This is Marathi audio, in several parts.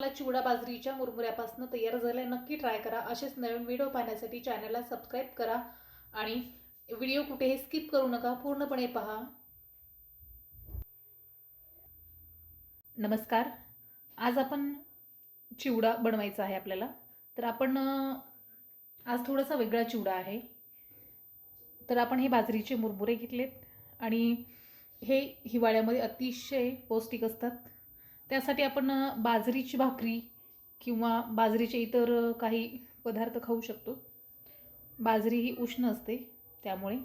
मला चिवडा बाजरीच्या मुरमुऱ्यापासून तयार झालाय, नक्की ट्राय करा। असेच नवीन व्हिडिओ पाहण्यासाठी चॅनलला सबस्क्राइब करा आणि व्हिडिओ कुठेही स्किप करू नका, पूर्णपणे पहा। नमस्कार, आज आपण चिवडा बनवायचा आहे आपल्याला। तर आपण आज थोडासा वेगळा चिवडा आहे। तर आपण हे बाजरीचे मुरमुरे घेतलेत आणि हे हिवाळ्यामध्ये अतिशय पौष्टिक असतात। त्यासाठी आपण बाजरीची भाकरी किंवा बाजरीचे इतर काही पदार्थ खाऊ शकतो। बाजरी ही उष्ण असते, त्यामुळे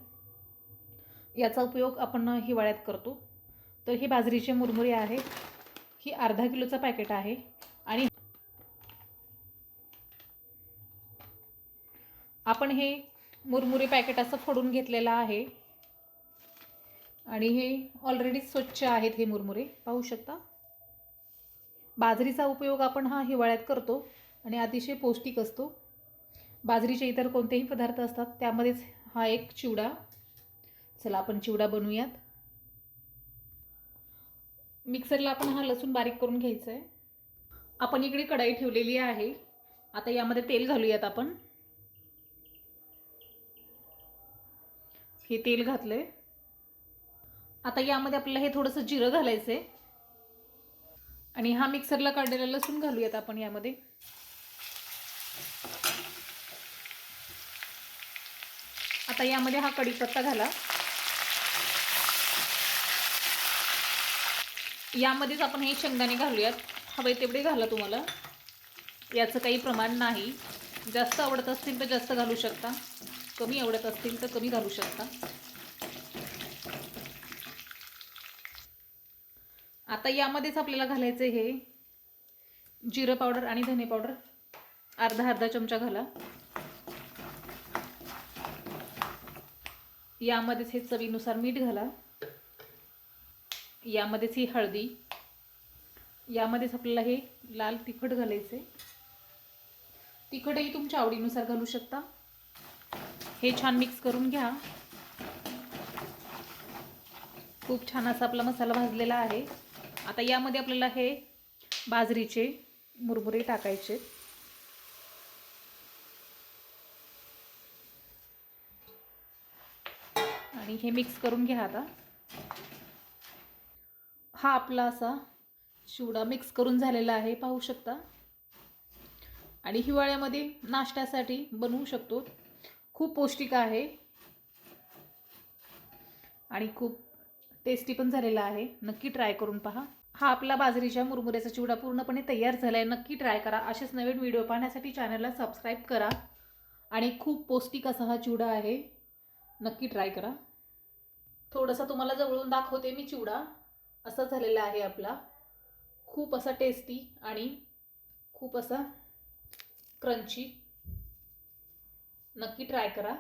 याचा उपयोग आपण हिवाळ्यात करतो। तर हे बाजरीचे मुरमुरे आहे, ही अर्धा किलोचा पॅकेट आहे आणि आपण हे मुरमुरे पॅकेट असं फोडून घेतलेलं आहे आणि हे ऑलरेडी स्वच्छ आहेत। हे मुरमुरे पाहू शकता। बाजरीचा उपयोग आपण हा हिवाळ्यात करतो आणि अतिशय पौष्टिक असतो। बाजरीचे इतर कोणतेही पदार्थ असतात, त्यामध्येच हा एक चिवडा। चला आपण चिवडा बनवूयात। मिक्सरला आपण हा लसूण बारीक करून घ्यायचा आहे। आपण इकडे कढई ठेवलेली आहे। आता यामध्ये तेल घालूयात आपण। हे तेल घातलंय। आता यामध्ये आपल्याला हे थोडंसं जिरं घालायचंय आणि हा मिक्सरला काढलेला लसूण घालूयात आपण यामध्ये। आता यामध्ये हा कढीपत्ता घाला। यामध्येच आपण हे शेंगदाणे घालूयात। हवे तेवढे घाला तुम्हाला, याचं काही प्रमाण नाही। जास्त आवडत असतील तर जास्त घालू शकता, कमी आवडत असतील तर कमी घालू शकता। आता यामध्येच आपल्याला घालायचे हे जिरं पावडर आणि धने पावडर अर्धा अर्धा चमचा घाला। यामध्येच हे चवीनुसार मीठ घाला। यामध्येच ही हळदी। यामध्येच आपल्याला हे लाल तिखट घालायचे। तिखटही तुमच्या आवडीनुसार घालू शकता। हे छान मिक्स करून घ्या। खूप छान असा आपला मसाला भाजलेला आहे। आता यामध्ये आपल्याला हे बाजरीचे मुरमुरे टाकायचे आणि हे मिक्स करून घ्या। आता हा आपला असा चिवडा मिक्स करून झालेला आहे, पाहू शकता। आणि हिवाळ्यामध्ये नाश्त्यासाठी बनवू शकतो। खूप पौष्टिक आहे आणि खूप टेस्टी पण झालेला आहे। नक्की ट्राय करून पहा। हा आपला बाजरीच्या मुरमुऱ्याचा चिवडा पूर्णपणे तयार झालाय, नक्की ट्राय करा। असेच नवीन व्हिडिओ पाहण्यासाठी चॅनलला सबस्क्राइब करा आणि खूप पौष्टिक असा हा चिवडा आहे, नक्की ट्राय करा। थोडासा तुम्हाला जवळून दाखवते मी चिवडा। असा झालेला आहे आपला, खूप असा टेस्टी आणि खूप असा क्रंची। नक्की ट्राय करा।